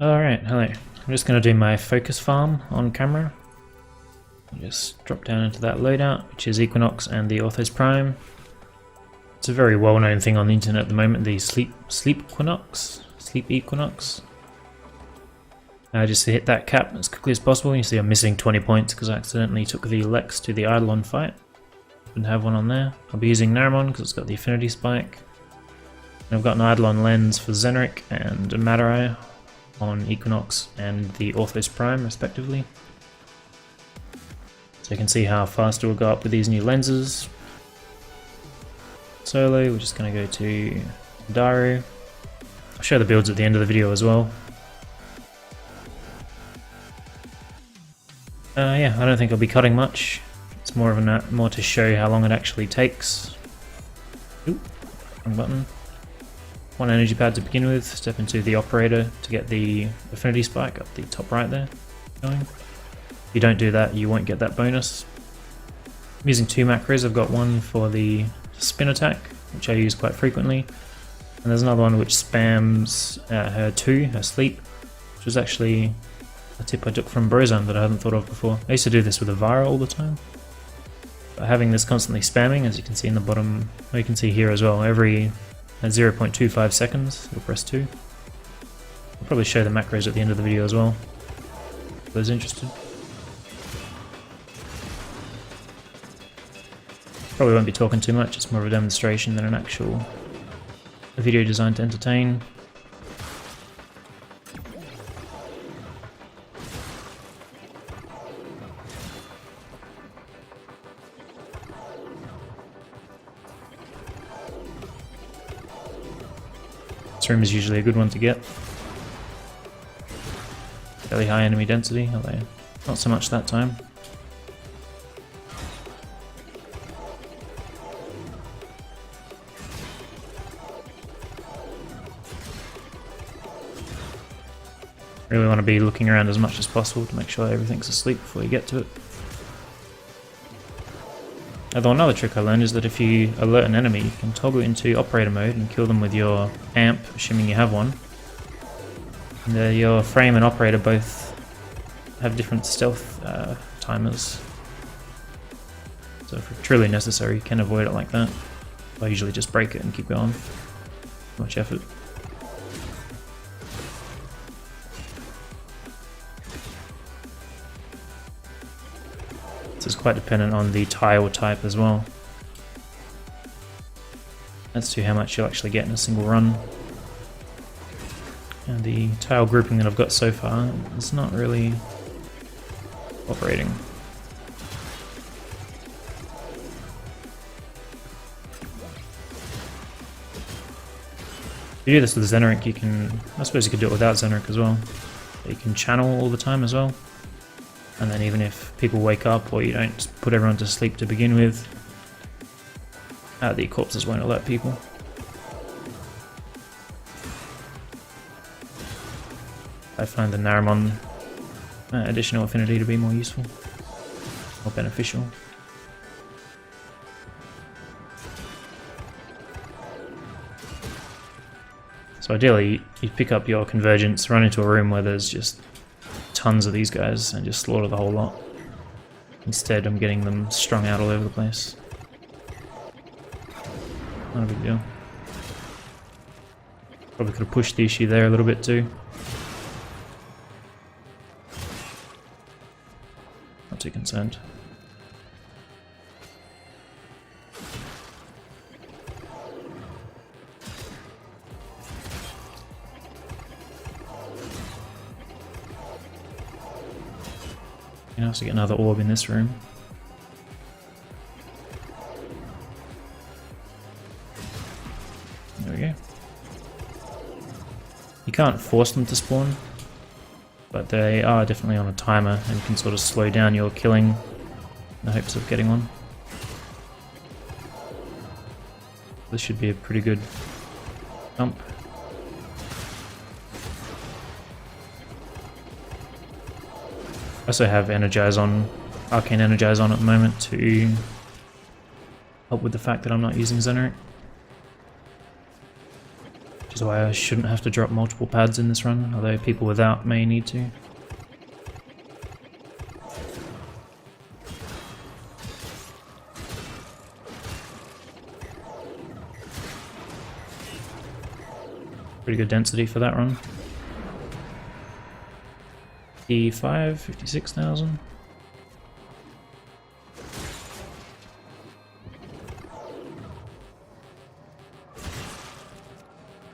Alright, hello. I'm just going to do my focus farm on camera. I'll just drop down into that loadout, which is Equinox and the Orthos Prime. It's a very well-known thing on the internet at the moment, the sleep equinox. Just to hit that cap as quickly as possible. You see I'm missing 20 points because I accidentally took the Lex to the Eidolon fight. Didn't have one on there. I'll be using Naramon because it's got the Affinity Spike. And I've got an Eidolon Lens for Zenric and a Matter on Equinox and the Orthos Prime respectively. So you can see how fast it will go up with these new lenses. Solo, we're just going to go to Daru. I'll show the builds at the end of the video as well. Yeah, I don't think I'll be cutting much. It's more of more to show how long it actually takes. Oop, wrong button. One energy pad to begin with, step into the operator to get the affinity spike up the top right there going. If you don't do that, you won't get that bonus. I'm using two macros. I've got one for the spin attack, which I use quite frequently, and there's another one which spams her sleep, which was actually a tip I took from Brozan that I hadn't thought of before. I used to do this with Avara all the time. But having this constantly spamming, as you can see in the bottom, or you can see here as well, every 0.25 seconds, you'll press 2. I'll probably show the macros at the end of the video as well, for those interested. Probably won't be talking too much, it's more of a demonstration than an actual video designed to entertain. This room is usually a good one to get. Fairly high enemy density, although not so much that time. Really want to be looking around as much as possible to make sure everything's asleep before you get to it. Although another trick I learned is that if you alert an enemy, you can toggle into operator mode and kill them with your amp, assuming you have one. And your frame and operator both have different stealth timers. So if truly necessary, you can avoid it like that. I usually just break it and keep going. Much effort. This is quite dependent on the tile type as well, as to how much you'll actually get in a single run. And the tile grouping that I've got so far is not really operating. If you do this with Zenric, you can, I suppose you could do it without Zenric as well. You can channel all the time as well. And then even if people wake up or you don't put everyone to sleep to begin with, the corpses won't alert people. I find the Naramon additional affinity to be more useful, more beneficial. So ideally, you pick up your convergence, run into a room where there's just tons of these guys and just slaughter the whole lot. Instead, I'm getting them strung out all over the place. Not a big deal. Probably could have pushed the issue there a little bit too. Not too concerned. You can also get another orb in this room. There we go. You can't force them to spawn, but they are definitely on a timer and can sort of slow down your killing in the hopes of getting one. This should be a pretty good jump. I also have Energize on, Arcane Energize on at the moment to help with the fact that I'm not using Zenric. Which is why I shouldn't have to drop multiple pads in this run, although people without may need to. Pretty good density for that run. 56,000.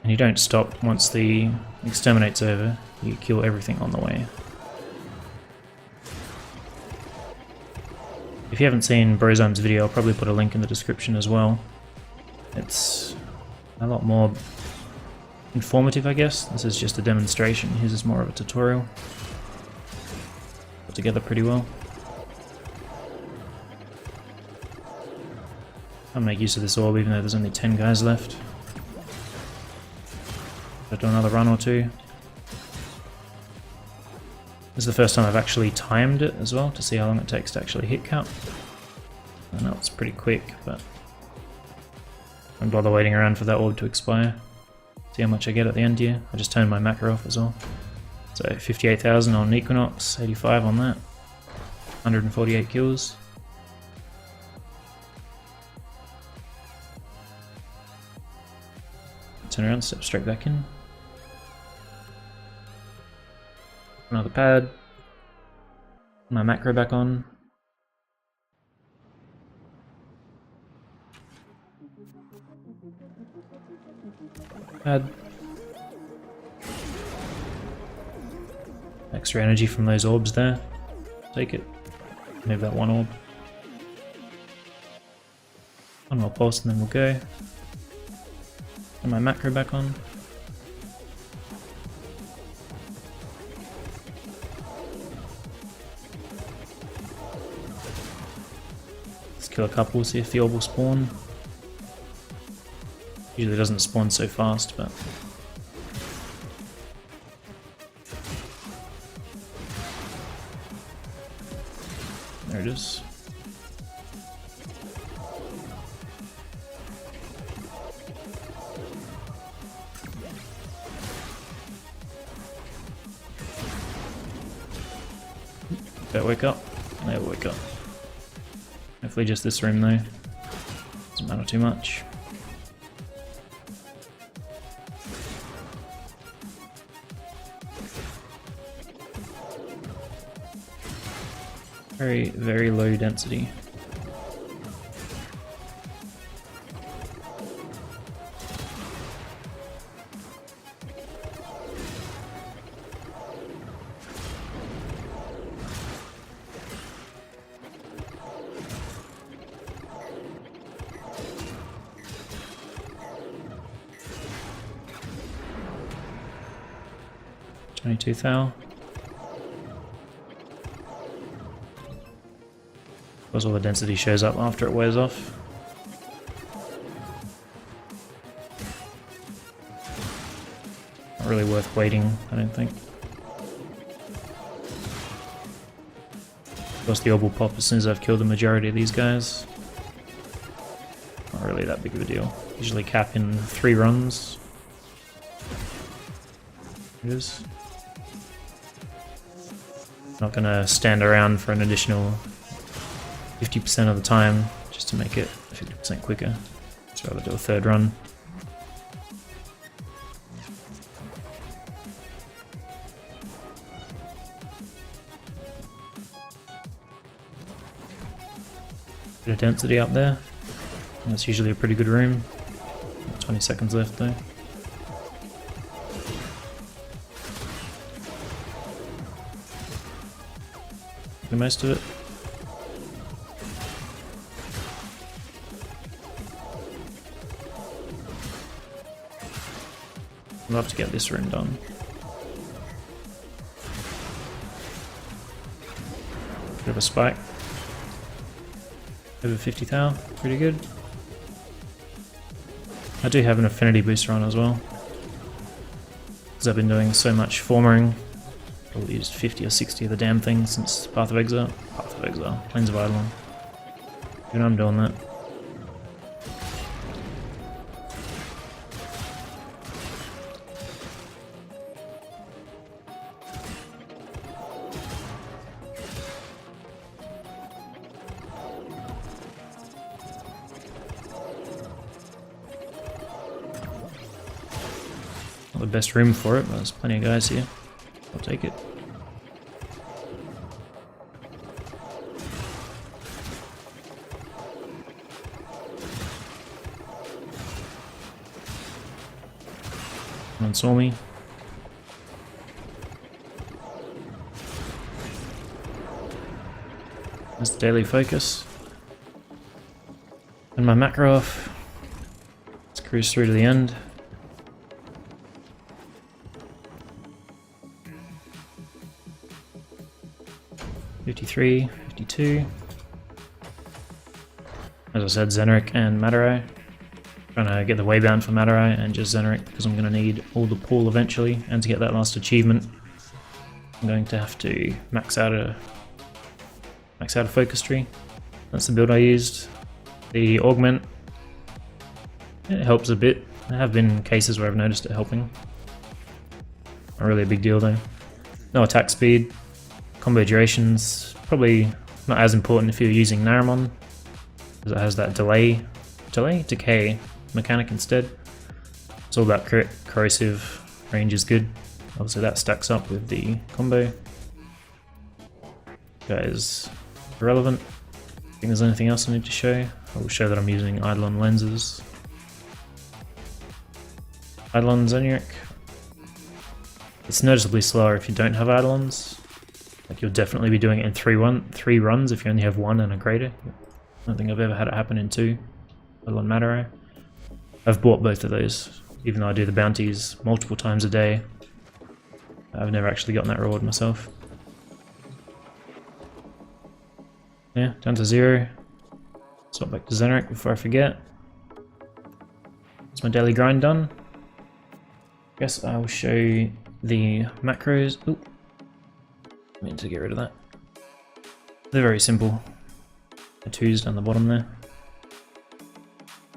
And you don't stop once the exterminate's over, you kill everything on the way. If you haven't seen Brozyme's video, I'll probably put a link in the description as well. It's a lot more informative, I guess. This is just a demonstration, his is more of a tutorial. Put together pretty well. I'll make use of this orb even though there's only 10 guys left. I'll do another run or two. This is the first time I've actually timed it as well to see how long it takes to actually hit count. I know it's pretty quick, but I don't bother waiting around for that orb to expire. See how much I get at the end here. I just turned my macro off as well. So 58,000 on Equinox, 85 on that, 148 kills. Turn around, step straight back in. Another pad. My macro back on. Pad. Extra energy from those orbs there. Take it. Move that one orb. One more pulse and then we'll go. And my macro back on. Let's kill a couple, see if the orb will spawn. Usually doesn't spawn so fast, but there it is. Don't wake up. Never wake up. Hopefully just this room though. Doesn't matter too much. Very, very low density. $22 thou. Of course all the density shows up after it wears off. Not really worth waiting, I don't think. Of course the orb will pop as soon as I've killed the majority of these guys. Not really that big of a deal. Usually cap in 3 runs. It is. Not gonna stand around for an additional 50% of the time just to make it 50% quicker. I'd rather do a 3rd run. Bit of density up there. That's usually a pretty good room. 20 seconds left though. The most of it. I'd love to get this room done. Bit of a spike. Over 50 thou, pretty good. I do have an affinity booster on as well, because I've been doing so much formering. Probably used 50 or 60 of the damn things since Path of Exile. Plains of Eidolon. Even I'm doing that. Not the best room for it, but there's plenty of guys here. I'll take it. Someone saw me. There's the daily focus. And my macro off. Let's cruise through to the end. $53, $52. As I said, Zeneric and Matarai. Trying to get the waybound for Matarai and just Zeneric because I'm going to need all the pool eventually, and to get that last achievement I'm going to have to max out a focus tree. That's the build I used. The augment, it helps a bit. There have been cases where I've noticed it helping. Not really a big deal though. No attack speed. Combo durations, probably not as important if you're using Naramon, because it has that decay mechanic instead. It's all about crit, corrosive, range is good. Obviously that stacks up with the combo. That is irrelevant. I think there's anything else I need to show. I will show that I'm using Eidolon lenses. Eidolon Zeneric. It's noticeably slower if you don't have Eidolons. Like, you'll definitely be doing it in three runs if you only have one and a greater. I don't think I've ever had it happen in two. Eidolon Matarai. I've bought both of those, even though I do the bounties multiple times a day. I've never actually gotten that reward myself. Yeah, down to 0. Swap back to Zeneric before I forget. That's my daily grind done. Guess I'll show you the macros. Ooh. I mean to get rid of that. They're very simple. The 2's down the bottom there.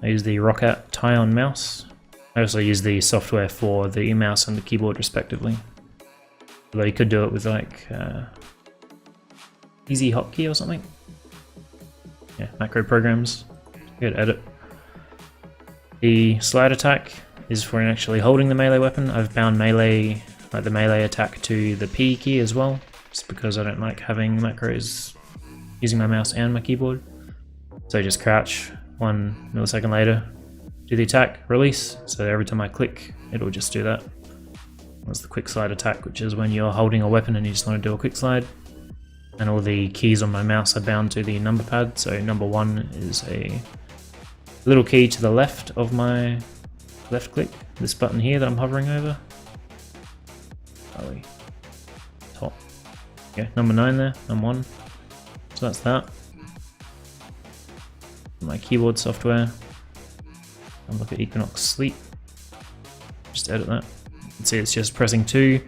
I use the Roccat tie-on mouse. I also use the software for the mouse and the keyboard respectively. Although you could do it with like Easy Hotkey or something. Yeah, macro programs. Good edit. The slide attack is for actually holding the melee weapon. I've bound melee, like the melee attack, to the P key as well, just because I don't like having macros using my mouse and my keyboard. So just crouch, 1 millisecond later, do the attack, release, so every time I click it'll just do that. That's the quick slide attack, which is when you're holding a weapon and you just want to do a quick slide. And all the keys on my mouse are bound to the number pad, so number 1 is a little key to the left of my left click, this button here that I'm hovering over. Top. Yeah, number 9 there, number 1. So that's that. My keyboard software. I'll look at Equinox Sleep. Just edit that. You can see it's just pressing 2,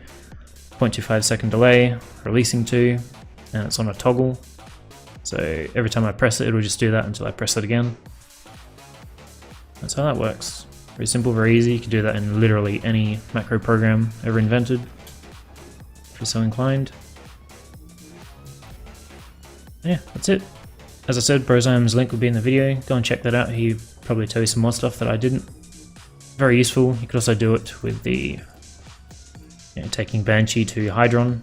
0.25 second delay, releasing 2, and it's on a toggle. So every time I press it, it'll just do that until I press it again. That's how that works. Very simple, very easy. You can do that in literally any macro program ever invented, if you're so inclined. Yeah, that's it. As I said, Brozim's link will be in the video. Go and check that out. He'll probably tell you some more stuff that I didn't. Very useful. You could also do it with the taking Banshee to Hydron.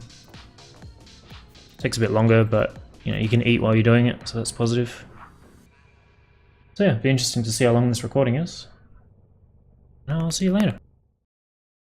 Takes a bit longer, but you can eat while you're doing it, so that's positive. So yeah, it'll be interesting to see how long this recording is. And I'll see you later.